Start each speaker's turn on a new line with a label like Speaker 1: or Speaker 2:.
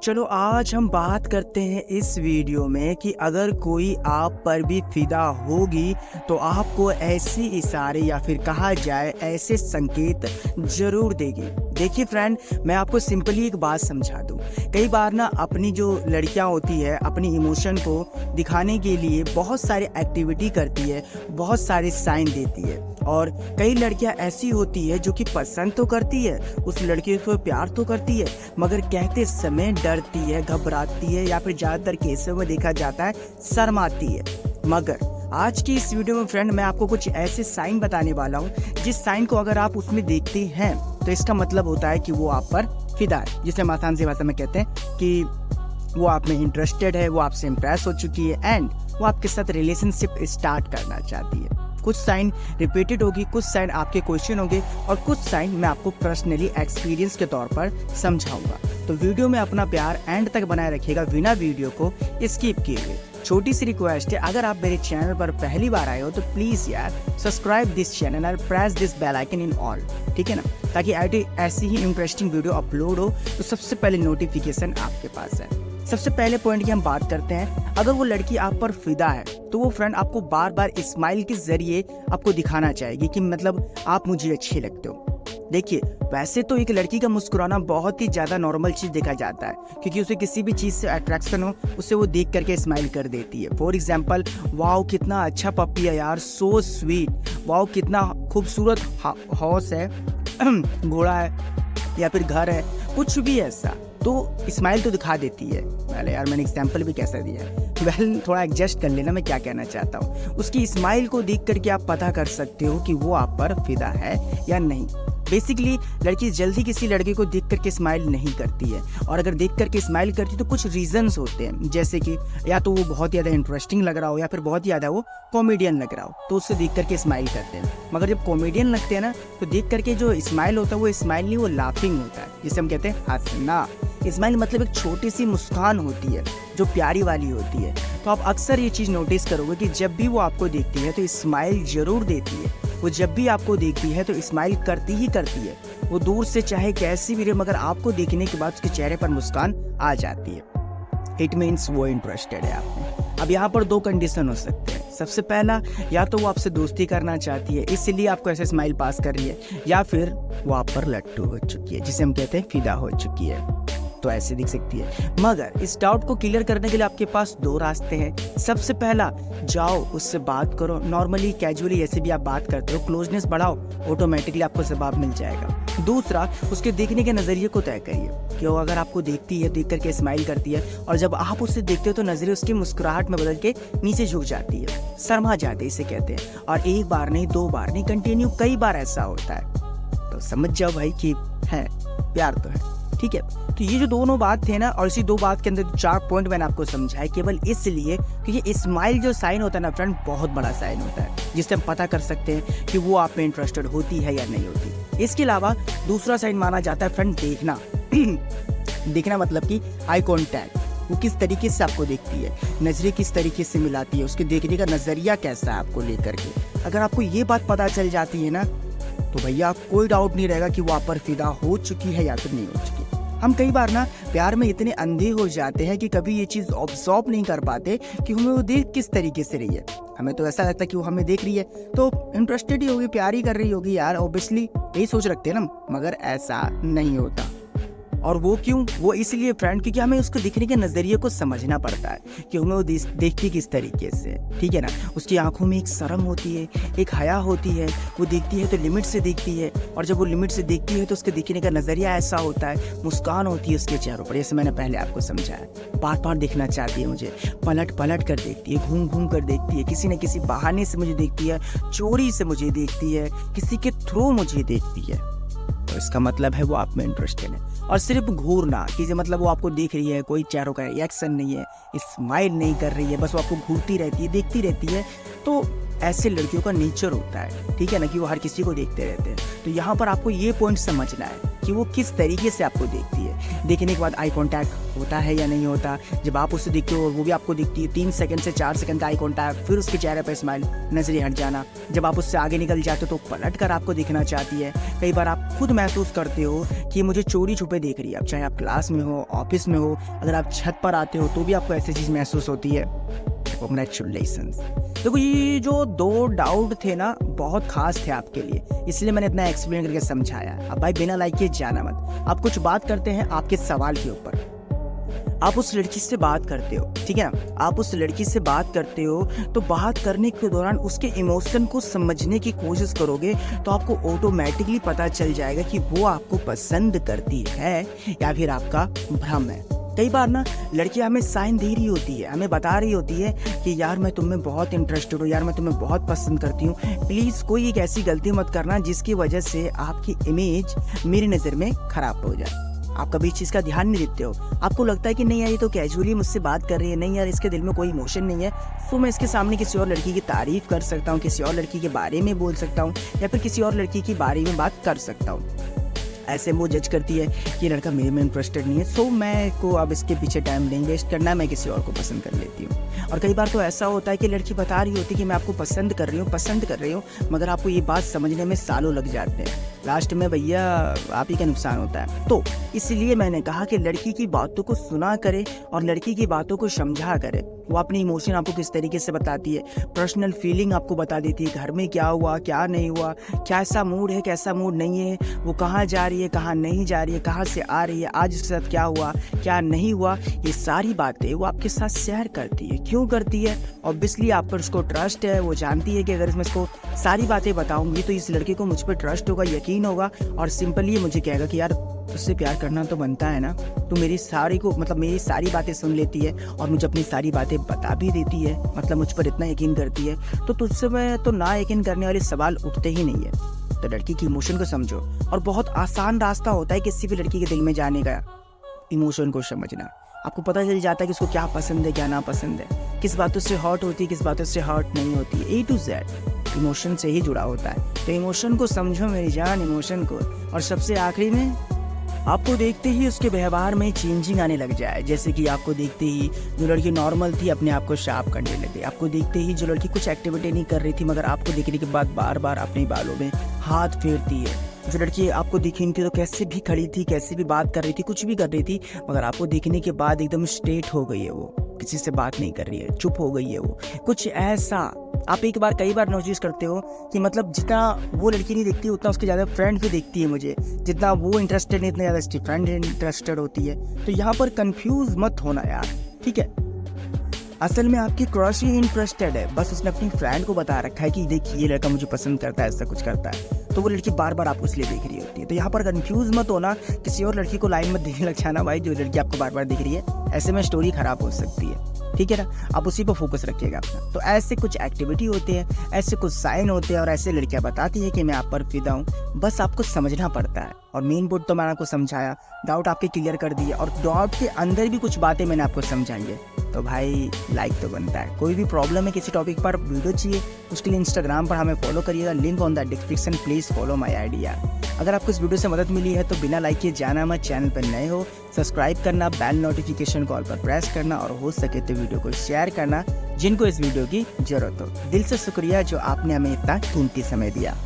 Speaker 1: चलो आज हम बात करते हैं इस वीडियो में कि अगर कोई आप पर भी फिदा होगी तो आपको ऐसे इशारे या फिर कहा जाए ऐसे संकेत जरूर देगी। देखिए फ्रेंड, मैं आपको सिंपली एक बात समझा दूं। कई बार ना अपनी जो लड़कियां होती है अपनी इमोशन को दिखाने के लिए बहुत सारी एक्टिविटी करती है, बहुत सारे साइन देती है। और कई लड़कियां ऐसी होती है जो कि पसंद तो करती है, उस लड़की को प्यार तो करती है, मगर कहते समय डरती है, घबराती है या फिर ज़्यादातर केसों में देखा जाता है शर्माती है। मगर आज की इस वीडियो में फ्रेंड मैं आपको कुछ ऐसे साइन बताने वाला हूँ जिस साइन को अगर आप उसमें देखते हैं तो इसका मतलब होता है कि वो आप पर फिदा है, जिसे हम आसान सी भाषा में कहते हैं कि वो आप में इंटरेस्टेड है, वो आपसे इम्प्रेस हो चुकी है एंड वो आपके साथ रिलेशनशिप स्टार्ट करना चाहती है। कुछ साइन रिपीटेड होगी, कुछ साइन आपके क्वेश्चन होंगे और कुछ साइन मैं आपको पर्सनली एक्सपीरियंस के तौर पर समझाऊंगा। तो वीडियो में अपना प्यार एंड तक बनाए रखिएगा बिना वीडियो को स्किप किए हुए। छोटी सी रिक्वेस्ट है, अगर आप मेरे चैनल पर पहली बार आए हो तो प्लीज यार सब्सक्राइब दिस चैनल और press this bell icon in all, ठीक है ना, ताकि ऐसी ही इंटरेस्टिंग वीडियो अपलोड हो तो सबसे पहले नोटिफिकेशन आपके पास है। सबसे पहले पॉइंट की हम बात करते हैं, अगर वो लड़की आप पर फिदा है तो वो फ्रेंड आपको बार बार स्माइल के जरिए आपको दिखाना चाहेगी कि मतलब आप मुझे अच्छे लगते हो। देखिए, वैसे तो एक लड़की का मुस्कुराना बहुत ही ज़्यादा नॉर्मल चीज़ देखा जाता है, क्योंकि उसे किसी भी चीज़ से अट्रैक्शन हो उसे वो देख करके स्माइल कर देती है। फॉर एग्जाम्पल, वाओ कितना अच्छा पपी है यार, सो स्वीट, वाओ कितना खूबसूरत हाउस है, घोड़ा है या फिर घर है, कुछ भी ऐसा तो स्माइल तो दिखा देती है। पहले यार मैंने एग्जाम्पल भी कैसा दिया है, वेल थोड़ा एडजस्ट कर लेना मैं क्या कहना चाहता हूँ। उसकी स्माइल को देख करके आप पता कर सकते हो कि वो आप पर फिदा है या नहीं। बेसिकली लड़की जल्दी किसी लड़के को देख करके स्माइल नहीं करती है, और अगर देख करके स्माइल करती तो कुछ रीजंस होते हैं, जैसे कि या तो वो बहुत ज़्यादा इंटरेस्टिंग लग रहा हो या फिर बहुत ज़्यादा वो कॉमेडियन लग रहा हो, तो उससे देख करके स्माइल करते हैं। मगर जब कॉमेडियन लगते हैं ना तो देख करके जो स्माइल होता है वो स्माइल नहीं, वो लाफिंग होता है, जिसे हम कहते हैं हंसना। स्माइल मतलब एक छोटी सी मुस्कान होती है जो प्यारी वाली होती है। तो आप अक्सर ये चीज़ नोटिस करोगे कि जब भी वो आपको देखती है तो स्माइल जरूर देती है। वो जब भी आपको देखती है तो स्माइल करती ही करती है। वो दूर से चाहे कैसी भी रहे, मगर आपको देखने के बाद उसके चेहरे पर मुस्कान आ जाती है। इट मीन्स वो इंटरेस्टेड है आप में। अब यहाँ पर दो कंडीशन हो सकते हैं। सबसे पहला, या तो वो आपसे दोस्ती करना चाहती है इसलिए आपको ऐसे स्माइल पास कर रही है, या फिर वो आप पर लट्टू हो चुकी है, जिसे हम कहते हैं फिदा हो चुकी है। तो ऐसे दिख सकती है। मगर इस डाउट को क्लियर करने के लिए आपके पास दो रास्ते हैं। सबसे पहला, जाओ उससे बात करो, नॉर्मली कैजुअली ऐसे भी आप बात करते हो, क्लोजनेस बढ़ाओ, ऑटोमेटिकली आपको जवाब मिल जाएगा। दूसरा, उसके देखने के नज़रिए को तय करिए कि वो अगर आपको देखती है, देख करके स्माइल करती है, और जब आप उससे देखते हो तो नजरें उसकी मुस्कुराहट में बदल के नीचे झुक जाती है, शर्मा जाते इसे कहते हैं। और एक बार नहीं, दो बार नहीं, कंटिन्यू कई बार ऐसा होता है। तो समझ जाओ भाई कि है प्यार तो है, ठीक है। तो ये जो दोनों बात थे ना, और इसी दो बात के अंदर 4 पॉइंट मैंने आपको समझाया, केवल इसलिए क्योंकि स्माइल जो साइन होता है ना फ्रेंड, बहुत बड़ा साइन होता है, जिससे हम पता कर सकते हैं कि वो आप में इंटरेस्टेड होती है या नहीं होती। इसके अलावा दूसरा साइन माना जाता है फ्रेंड देखना। देखना मतलब कि आई कॉन्टैक्ट, वो किस तरीके से आपको देखती है, नजरें किस तरीके से मिलाती है, उसके देखने का नजरिया कैसा है आपको लेकर के। अगर आपको ये बात पता चल जाती है ना तो भैया कोई डाउट नहीं रहेगा कि वो आप पर फिदा हो चुकी है या फिर नहीं हो चुकी। हम कई बार ना प्यार में इतने अंधे हो जाते हैं कि कभी ये चीज़ ऑब्जर्व नहीं कर पाते कि हमें वो देख किस तरीके से रही है। हमें तो ऐसा लगता है कि वो हमें देख रही है तो इंटरेस्टेड ही होगी, प्यार ही कर रही होगी यार, ऑब्वियसली यही सोच रखते हैं ना, मगर ऐसा नहीं होता। और वो क्यों? वो इसलिए फ्रेंड क्योंकि हमें उसको दिखने के नज़रिए को समझना पड़ता है कि हमें वो देखती किस तरीके से, ठीक है ना। उसकी आंखों में एक शर्म होती है, एक हया होती है, वो देखती है तो लिमिट से देखती है, और जब वो लिमिट से देखती है तो उसके दिखने का नज़रिया ऐसा होता है, मुस्कान होती है उसके चेहरों पर, जैसे मैंने पहले आपको समझाया। बार बार देखना चाहती है मुझे, पलट पलट कर देखती है, घूम घूम कर देखती है, किसी न किसी बहाने से मुझे देखती है, चोरी से मुझे देखती है, किसी के थ्रू मुझे देखती है। तो इसका मतलब है वो आप में इंटरेस्टेड है। और सिर्फ घूरना कि मतलब वो आपको देख रही है, कोई चेहरों का रिएक्शन नहीं है, स्माइल नहीं कर रही है, बस वो आपको घूरती रहती है, देखती रहती है, तो ऐसे लड़कियों का नेचर होता है, ठीक है ना, कि वो हर किसी को देखते रहते हैं। तो यहाँ पर आपको ये पॉइंट समझना है कि वो किस तरीके से आपको देखती है। देखने के बाद आई कांटेक्ट होता है या नहीं होता, जब आप उससे देखते हो और वो भी आपको दिखती है, 3 सेकंड से 4 सेकंड का आई कांटेक्ट, फिर उसके चेहरे पर स्माइल, नजरें हट जाना। जब आप उससे आगे निकल जाते हो तो पलट कर आपको दिखना चाहती है। कई बार आप खुद महसूस करते हो कि मुझे चोरी छुपे देख रही है। अब चाहे आप क्लास में हो, ऑफिस में हो, अगर आप छत पर आते हो तो भी आपको ऐसी चीज़ महसूस होती है। कांग्रेचुलेशंस। देखो ये जो 2 डाउट थे ना, बहुत खास थे आपके लिए, इसलिए मैंने इतना एक्सप्लेन करके समझाया। अब भाई बिना लाइक किए जाना मत। आप कुछ बात करते हैं आपके सवाल के ऊपर। आप उस लड़की से बात करते हो, ठीक है ना, आप उस लड़की से बात करते हो तो बात करने के दौरान उसके इमोशन को समझने की कोशिश करोगे तो आपको ऑटोमेटिकली पता चल जाएगा कि वो आपको पसंद करती है या फिर आपका भ्रम है। कई बार ना लड़कियां हमें साइन दे रही होती है, हमें बता रही होती है कि यार मैं तुम्हें बहुत इंटरेस्टेड हूँ, यार मैं तुम्हें बहुत पसंद करती हूँ, प्लीज़ कोई एक ऐसी गलती मत करना जिसकी वजह से आपकी इमेज मेरी नज़र में ख़राब हो जाए। आप कभी इस चीज़ का ध्यान नहीं देते हो। आपको लगता है कि नहीं यार ये तो कैजुअली मुझसे बात कर रही है, नहीं यार इसके दिल में कोई इमोशन नहीं है, तो मैं इसके सामने किसी और लड़की की तारीफ़ कर सकता हूँ, किसी और लड़की के बारे में बोल सकता हूँ या फिर किसी और लड़की के बारे में बात कर सकता हूँ। ऐसे वो जज करती है कि लड़का मेरे में इंटरेस्टेड नहीं है, सो मैं को अब इसके पीछे टाइम नहीं वेस्ट करना, मैं किसी और को पसंद कर लेती हूँ। और कई बार तो ऐसा होता है कि लड़की बता रही होती है कि मैं आपको पसंद कर रही हूँ, मगर आपको ये बात समझने में सालों लग जाते हैं। लास्ट में भैया आप ही का नुकसान होता है। तो इसलिए मैंने कहा कि लड़की की बातों को सुना करे और लड़की की बातों को समझा करे। वो अपनी इमोशन आपको किस तरीके से बताती है, पर्सनल फीलिंग आपको बता देती है, घर में क्या हुआ क्या नहीं हुआ, कैसा मूड है कैसा मूड नहीं है, वो कहाँ जा रही है कहाँ नहीं जा रही है, कहाँ से आ रही है, आज उसके साथ क्या हुआ क्या नहीं हुआ, ये सारी बातें वो आपके साथ शेयर करती है। क्यों करती है? ऑब्वियसली आप पर उसको ट्रस्ट है, वो जानती है कि अगर मैं इसको सारी बातें बताऊंगी तो इस लड़के को मुझ पर ट्रस्ट होगा, यकीन होगा और सिंपली मुझे कहेगा कि यार उससे प्यार करना तो बनता है ना। तो मेरी सारी बातें सुन लेती है और मुझे अपनी सारी बातें बता भी देती है, मतलब मुझ पर इतना यकीन करती है, तो तुझसे मैं तो ना यकीन करने वाले सवाल उठते ही नहीं है। तो लड़की की इमोशन को समझो, और बहुत आसान रास्ता होता है किसी भी लड़की के दिल में जाने का, इमोशन को समझना। आपको पता चल जाता है कि उसको क्या पसंद है क्या ना पसंद है, किस बातों से हर्ट होती है किस बातों से हर्ट नहीं होती है। A to Z इमोशन से ही जुड़ा होता है। तो इमोशन को समझो मेरी जान, इमोशन को। और सबसे आखिरी में आपको देखते ही उसके व्यवहार में चेंजिंग आने लग जाए। जैसे कि आपको देखते ही जो लड़की नॉर्मल थी अपने आप को शार्प करने लगे। आपको देखते ही जो लड़की कुछ एक्टिविटी नहीं कर रही थी मगर आपको देखने के बाद बार बार अपने बालों में हाथ फेरती है। जो लड़की आपको दिखी थी तो कैसे भी खड़ी थी, कैसे भी बात कर रही थी, कुछ भी कर रही थी, मगर आपको देखने के बाद एकदम स्ट्रेट हो गई है, वो किसी से बात नहीं कर रही है, चुप हो गई है वो, कुछ ऐसा। आप कई बार नोटिस करते हो कि मतलब जितना वो लड़की नहीं दिखती उतना उसके ज़्यादा फ्रेंड भी दिखती है मुझे, जितना वो इंटरेस्टेड नहीं इतना ज़्यादा उसकी फ्रेंड इंटरेस्टेड होती है। तो यहाँ पर कंफ्यूज मत होना यार, ठीक है। असल में आपकी क्रश ही इंटरेस्टेड है, बस उसने अपनी फ्रेंड को बता रखा है कि देखिए ये लड़का मुझे पसंद करता है, ऐसा कुछ करता है, तो वो लड़की बार बार आपको इसलिए देख रही होती है। तो यहाँ पर कंफ्यूज मत होना, किसी और लड़की को लाइन मत देखने लग जाना भाई, जो लड़की आपको बार बार दिख रही है, ऐसे में स्टोरी खराब हो सकती है, ठीक है ना। आप उसी पर फोकस रखिएगा अपना। तो ऐसे कुछ एक्टिविटी होते हैं, ऐसे कुछ साइन होते हैं और ऐसे लड़कियां बताती है कि मैं आप पर फिदा हूँ, बस आपको समझना पड़ता है। और मेन बोर्ड तो मैंने आपको समझाया, डाउट आपके क्लियर कर दिए, और डाउट के अंदर भी कुछ बातें मैंने आपको समझाई है। तो भाई लाइक तो बनता है। कोई भी प्रॉब्लम है किसी टॉपिक पर, वीडियो चाहिए, उसके लिए इंस्टाग्राम पर हमें फॉलो करिएगा, link on the description, please follow my idea. अगर आपको इस वीडियो से मदद मिली है तो बिना लाइक किए जाना मत। चैनल पर नए हो सब्सक्राइब करना, बेल नोटिफिकेशन कॉल पर प्रेस करना और हो सके तो वीडियो को शेयर करना जिनको इस वीडियो की ज़रूरत हो। दिल से शुक्रिया जो आपने हमें इतना कीमती समय दिया।